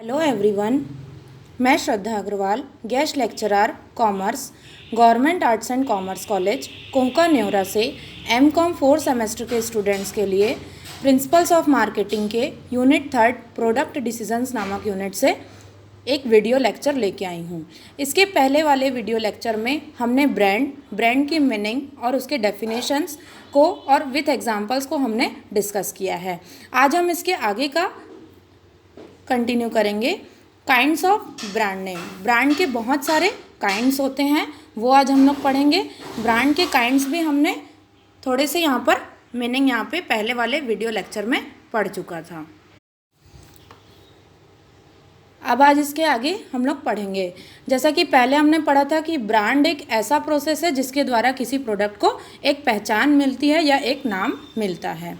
Hello everyone. मैं Shraddha Agrawal, guest lecturer commerce, government arts and commerce college कोंका न्योरा से एम.कॉम 4 सेमेस्टर के स्टूडेंट्स के लिए प्रिंसिपल्स ऑफ मार्केटिंग के यूनिट 3 प्रोडक्ट डिसीजंस नामक यूनिट से एक वीडियो लेक्चर लेके आई हूँ। इसके पहले वाले वीडियो लेक्चर में हमने ब्रांड की मीनिंग और उसके डेफिनेशंस को और विथ एग्जांपल्स को हमने डिस्कस किया है। आज हम इसके आगे का कंटिन्यू करेंगे। Kinds of brand name. Brand के बहुत सारे काइंड्स होते हैं, वो आज हम लोग पढ़ेंगे। ब्रांड के काइंड्स भी हमने थोड़े से यहाँ पर मीनिंग यहाँ पे पहले वाले वीडियो लेक्चर में पढ़ चुका था। अब आज इसके आगे हम लोग पढ़ेंगे। जैसा कि पहले हमने पढ़ा था कि ब्रांड एक ऐसा प्रोसेस है जिसके द्वारा किसी प्रोडक्ट को एक पहचान मिलती है या एक नाम मिलता है।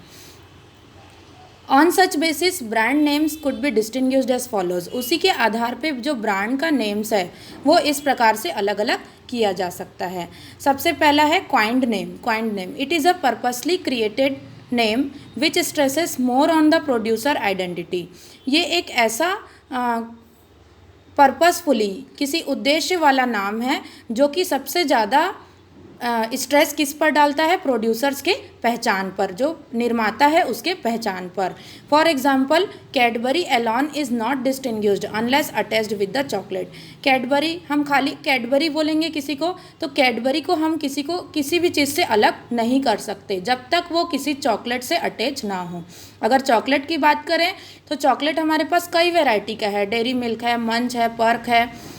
On such basis brand names could be distinguished as follows. उसी के आधार पे जो ब्रांड का नेम्स है वो इस प्रकार से अलग अलग किया जा सकता है। सबसे पहला है coined name. It is a purposely created name which stresses more on the producer identity. ये एक ऐसा पर्पसफुली किसी उद्देश्य वाला नाम है जो कि सबसे ज़्यादा स्ट्रेस किस पर डालता है? प्रोड्यूसर्स के पहचान पर, जो निर्माता है उसके पहचान पर। For example, Cadbury Elon is not distinguished unless attached with the chocolate. Cadbury, हम खाली कैडबरी बोलेंगे किसी को, तो कैडबरी को हम किसी भी चीज़ से अलग नहीं कर सकते जब तक वो किसी चॉकलेट से अटैच ना हो। अगर चॉकलेट की बात करें तो चॉकलेट हमारे पास कई वैरायटी का है, डेयरी मिल्क है, मंच है, पर्क है।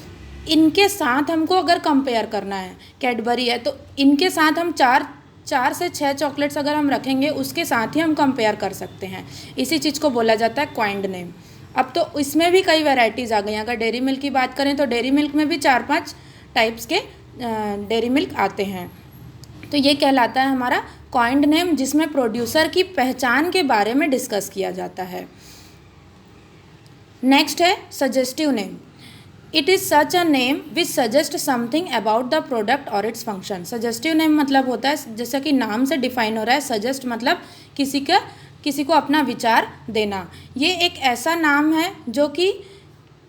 इनके साथ हमको अगर कंपेयर करना है, कैडबरी है तो इनके साथ हम चार से 6 चॉकलेट्स अगर हम रखेंगे उसके साथ ही हम कंपेयर कर सकते हैं। इसी चीज़ को बोला जाता है क्वाइंड नेम। अब तो इसमें भी कई वैरायटीज़ आ गई। अगर डेयरी मिल्क की बात करें तो डेयरी मिल्क में भी 4-5 टाइप्स के डेयरी मिल्क आते हैं। तो ये कहलाता है हमारा क्वाइंड नेम, जिसमें प्रोड्यूसर की पहचान के बारे में डिस्कस किया जाता है। नेक्स्ट है suggestive name. It is such a name which suggest something about the product और इट्स फंक्शन। सजेस्टिव नेम मतलब होता है, जैसा कि नाम से डिफाइन हो रहा है, सजेस्ट मतलब किसी को अपना विचार देना। ये एक ऐसा नाम है जो कि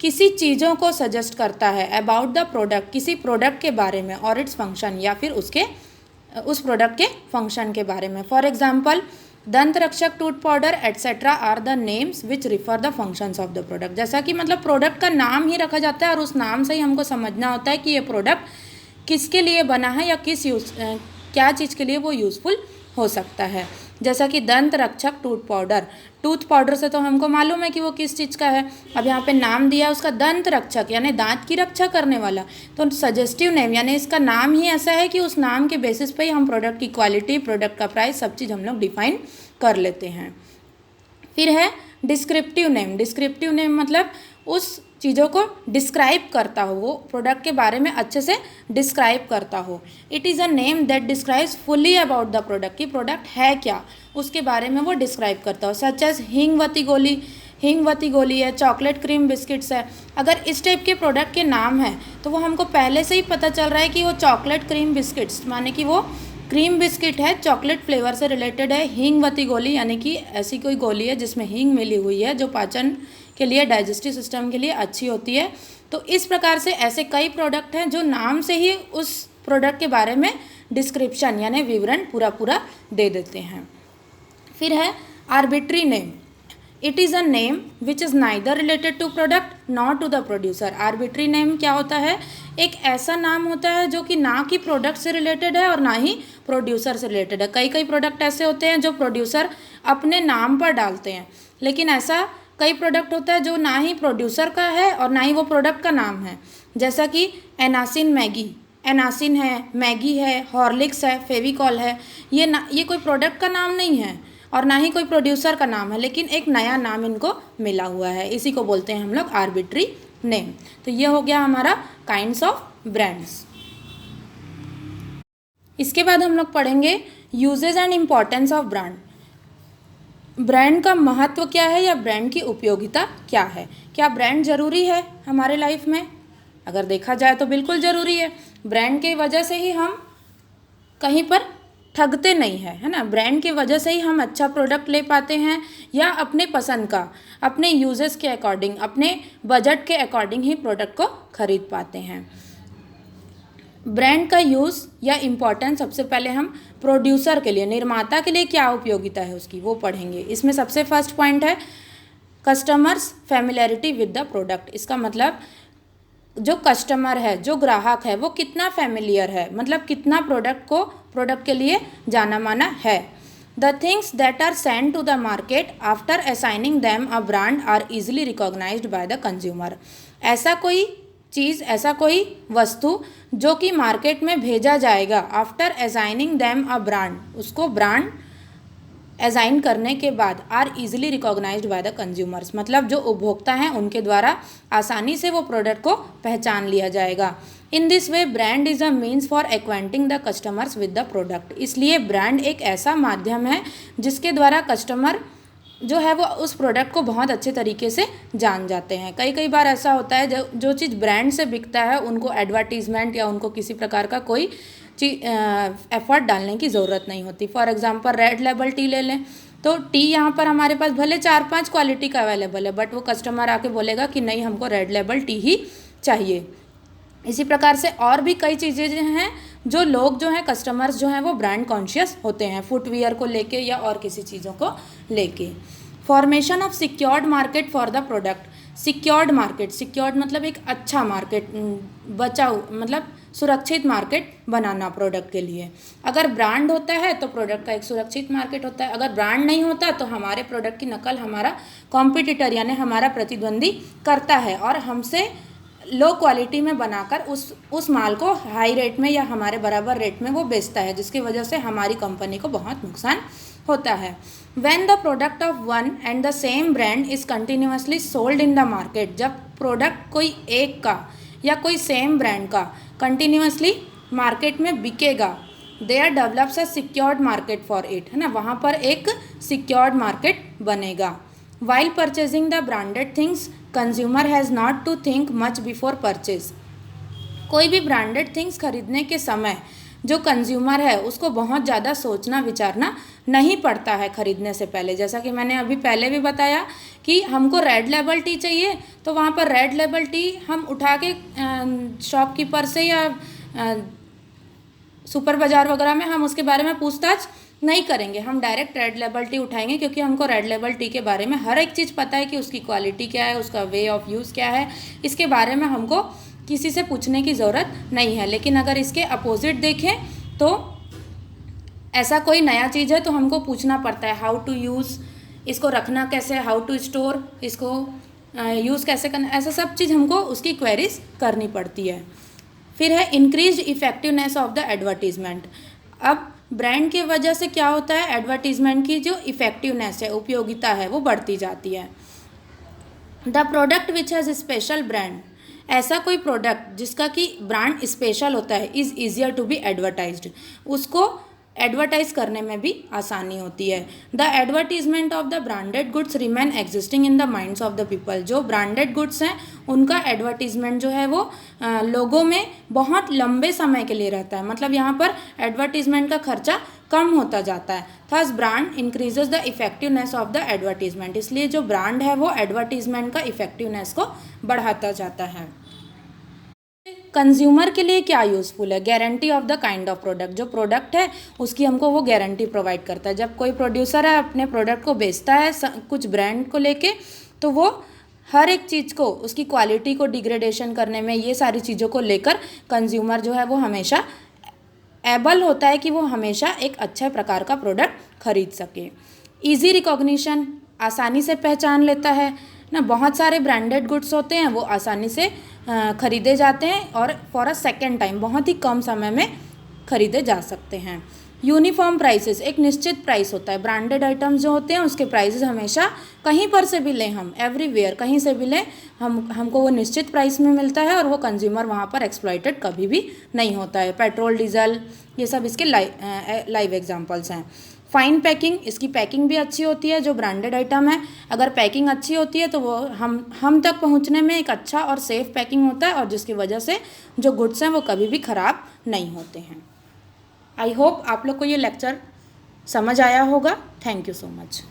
किसी चीज़ों को सजेस्ट करता है अबाउट द प्रोडक्ट, किसी प्रोडक्ट के बारे में, और इट्स फंक्शन या फिर उस प्रोडक्ट के फंक्शन के बारे में। For example, Dant Rakshak, tooth powder etcetera are the names which refer the functions of the product. जैसा कि मतलब प्रोडक्ट का नाम ही रखा जाता है और उस नाम से ही हमको समझना होता है कि ये प्रोडक्ट किसके लिए बना है या क्या चीज़ के लिए वो यूज़फुल हो सकता है। जैसा कि दंत रक्षक टूथ पाउडर से तो हमको मालूम है कि वो किस चीज़ का है। अब यहाँ पे नाम दिया है उसका दंत रक्षक, यानी दांत की रक्षा करने वाला। तो सजेस्टिव नेम यानी इसका नाम ही ऐसा है कि उस नाम के बेसिस पे ही हम प्रोडक्ट की क्वालिटी, प्रोडक्ट का प्राइस, सब चीज़ हम लोग डिफाइन कर लेते हैं। फिर है डिस्क्रिप्टिव नेम मतलब उस चीज़ों को डिस्क्राइब करता हो, वो प्रोडक्ट के बारे में अच्छे से डिस्क्राइब करता हो। It is a name that describes fully about the product, कि प्रोडक्ट है क्या उसके बारे में वो डिस्क्राइब करता हो। सच एज हिंगवती गोली है, चॉकलेट क्रीम बिस्किट्स है। अगर इस टाइप के प्रोडक्ट के नाम है तो वो हमको पहले से ही पता चल रहा है कि वो चॉकलेट क्रीम बिस्किट्स माने कि वो क्रीम बिस्किट है, चॉकलेट फ्लेवर से रिलेटेड है। हींगवती गोली यानी कि ऐसी कोई गोली है जिसमें हींग मिली हुई है, जो पाचन के लिए, डाइजेस्टिव सिस्टम के लिए अच्छी होती है। तो इस प्रकार से ऐसे कई प्रोडक्ट हैं जो नाम से ही उस प्रोडक्ट के बारे में डिस्क्रिप्शन यानी विवरण पूरा दे देते हैं। फिर है arbitrary name. It is a name which is neither related to product not to the producer. Arbitrary name क्या होता है? एक ऐसा नाम होता है जो कि ना कि प्रोडक्ट से रिलेटेड है और ना ही प्रोड्यूसर से रिलेटेड है। कई प्रोडक्ट ऐसे होते हैं जो प्रोड्यूसर अपने नाम पर डालते हैं, लेकिन ऐसा कई प्रोडक्ट होता है जो ना ही प्रोड्यूसर का है और ना ही वो प्रोडक्ट का नाम है। जैसा कि एनासिन है, मैगी है, हॉर्लिक्स है, फेविकॉल है। ये कोई प्रोडक्ट का नाम नहीं है और ना ही कोई प्रोड्यूसर का नाम है, लेकिन एक नया नाम इनको मिला हुआ है। इसी को बोलते हैं हम लोग आर्बिट्री नेम। तो ये हो गया हमारा काइंड्स ऑफ ब्रांड्स। इसके बाद हम लोग पढ़ेंगे usages and importance of brand. Brand का महत्व क्या है या ब्रांड की उपयोगिता क्या है? क्या ब्रांड ज़रूरी है हमारे लाइफ में? अगर देखा जाए तो बिल्कुल ज़रूरी है। ब्रांड की वजह से ही हम कहीं पर ठगते नहीं हैं, है ना। ब्रांड की वजह से ही हम अच्छा प्रोडक्ट ले पाते हैं या अपने पसंद का, अपने यूजेस के अकॉर्डिंग, अपने बजट के अकॉर्डिंग ही प्रोडक्ट को खरीद पाते हैं। ब्रांड का यूज़ या इम्पोर्टेंस सबसे पहले हम प्रोड्यूसर के लिए, निर्माता के लिए क्या उपयोगिता है उसकी, वो पढ़ेंगे। इसमें सबसे फर्स्ट पॉइंट है customers familiarity with the product. इसका मतलब जो कस्टमर है, जो ग्राहक है, वो कितना फैमिलियर है, मतलब कितना प्रोडक्ट के लिए जाना माना है। The things that are send to the market after assigning them a brand are easily recognised by the consumer. ऐसा कोई चीज़, ऐसा कोई वस्तु जो कि मार्केट में भेजा जाएगा after assigning them a brand, उसको ब्रांड असाइन करने के बाद are easily recognised by the consumers, मतलब जो उपभोक्ता हैं उनके द्वारा आसानी से वो प्रोडक्ट को पहचान लिया जाएगा। In this way brand is a means for acquainting the customers with the product. इसलिए ब्रांड एक ऐसा माध्यम है जिसके द्वारा कस्टमर जो है वो उस प्रोडक्ट को बहुत अच्छे तरीके से जान जाते हैं। कई बार ऐसा होता है जो चीज़ ब्रांड से बिकता है उनको एडवर्टीज़मेंट या उनको किसी प्रकार का कोई एफर्ट डालने की ज़रूरत नहीं होती। For example red label T ले लें, तो टी यहाँ पर हमारे पास भले 4-5 क्वालिटी का अवेलेबल है, बट वो कस्टमर आके बोलेगा कि नहीं, हमको रेड लेबल टी ही चाहिए। इसी प्रकार से और भी कई चीज़ें हैं जो लोग जो हैं, कस्टमर्स जो हैं, वो ब्रांड कॉन्शियस होते हैं, फुटवियर को लेके या और किसी चीज़ों को लेके। Formation of secured market for the product. Secured market, secured मतलब एक अच्छा मार्केट, बचाओ मतलब सुरक्षित मार्केट बनाना प्रोडक्ट के लिए। अगर ब्रांड होता है तो प्रोडक्ट का एक सुरक्षित मार्केट होता है, अगर ब्रांड नहीं होता तो हमारे प्रोडक्ट की नकल हमारा कॉम्पिटिटर यानी हमारा प्रतिद्वंदी करता है और हमसे लो क्वालिटी में बनाकर उस माल को हाई रेट में या हमारे बराबर रेट में वो बेचता है, जिसकी वजह से हमारी कंपनी को बहुत नुकसान होता है। When the product of one and the same brand is continuously sold in the market, जब प्रोडक्ट कोई एक का या कोई सेम ब्रांड का कंटिन्यूसली मार्केट में बिकेगा, there develops a secured market for it, है ना, वहाँ पर एक सिक्योर्ड मार्केट बनेगा। While purchasing the branded things consumer has not to think much before purchase. कोई भी ब्रांडेड थिंग्स खरीदने के समय जो कंज्यूमर है उसको बहुत ज़्यादा सोचना विचारना नहीं पड़ता है खरीदने से पहले। जैसा कि मैंने अभी पहले भी बताया कि हमको रेड लेबल टी चाहिए, तो वहाँ पर रेड लेबल टी हम उठा के शॉपकीपर से या सुपर बाज़ार वगैरह में हम उसके बारे में पूछताछ नहीं करेंगे, हम डायरेक्ट रेड लेबल टी उठाएंगे, क्योंकि हमको रेड लेबल टी के बारे में हर एक चीज़ पता है कि उसकी क्वालिटी क्या है, उसका वे ऑफ यूज़ क्या है, इसके बारे में हमको किसी से पूछने की ज़रूरत नहीं है। लेकिन अगर इसके अपोजिट देखें तो ऐसा कोई नया चीज़ है तो हमको पूछना पड़ता है हाउ टू यूज़, इसको रखना कैसे, हाउ टू स्टोर, इसको यूज़ कैसे करना, ऐसा सब चीज़ हमको उसकी क्वेरीज करनी पड़ती है। फिर है increase effectiveness of the advertisement. अब ब्रांड की वजह से क्या होता है, एडवर्टीज़मेंट की जो इफ़ेक्टिवनेस है, उपयोगिता है, वो बढ़ती जाती है। The product which has special brand, ऐसा कोई प्रोडक्ट जिसका कि ब्रांड स्पेशल होता है, is easier to be advertised, उसको एडवर्टाइज करने में भी आसानी होती है। The advertisement of the branded goods remain existing in the minds of the people. जो ब्रांडेड गुड्स हैं उनका एडवर्टीजमेंट जो है वो लोगों में बहुत लंबे समय के लिए रहता है, मतलब यहाँ पर एडवर्टीजमेंट का खर्चा कम होता जाता है। Thus brand increases the effectiveness of the advertisement, इसलिए जो ब्रांड है वो एडवर्टीजमेंट का इफेक्टिवनेस को बढ़ाता जाता है। कंज्यूमर के लिए क्या यूज़फुल है, guarantee of the kind of product, जो प्रोडक्ट है उसकी हमको वो गारंटी प्रोवाइड करता है। जब कोई प्रोड्यूसर है अपने प्रोडक्ट को बेचता है कुछ ब्रांड को लेके, तो वो हर एक चीज़ को, उसकी क्वालिटी को डिग्रेडेशन करने में, ये सारी चीज़ों को लेकर कंज्यूमर जो है वो हमेशा एबल होता है कि वो हमेशा एक अच्छे प्रकार का प्रोडक्ट खरीद सके। ईजी रिकॉग्निशन, आसानी से पहचान लेता है ना, बहुत सारे ब्रांडेड गुड्स होते हैं वो आसानी से खरीदे जाते हैं और फॉर अ सेकेंड टाइम बहुत ही कम समय में खरीदे जा सकते हैं। यूनिफॉर्म प्राइसेस, एक निश्चित प्राइस होता है, ब्रांडेड आइटम्स जो होते हैं उसके प्राइसेस हमेशा कहीं पर से भी लें, हम एवरीवेयर कहीं से भी लें, हमको वो निश्चित प्राइस में मिलता है और वो कंज्यूमर वहाँ पर एक्सप्लॉइटेड कभी भी नहीं होता है। पेट्रोल, डीजल, ये सब इसके लाइव एग्जांपल्स हैं। फाइन पैकिंग, इसकी पैकिंग भी अच्छी होती है, जो ब्रांडेड आइटम है अगर पैकिंग अच्छी होती है तो वो हम तक पहुंचने में एक अच्छा और सेफ पैकिंग होता है, और जिसकी वजह से जो गुड्स हैं वो कभी भी ख़राब नहीं होते हैं। आई होप आप लोग को ये लेक्चर समझ आया होगा। Thank you so much.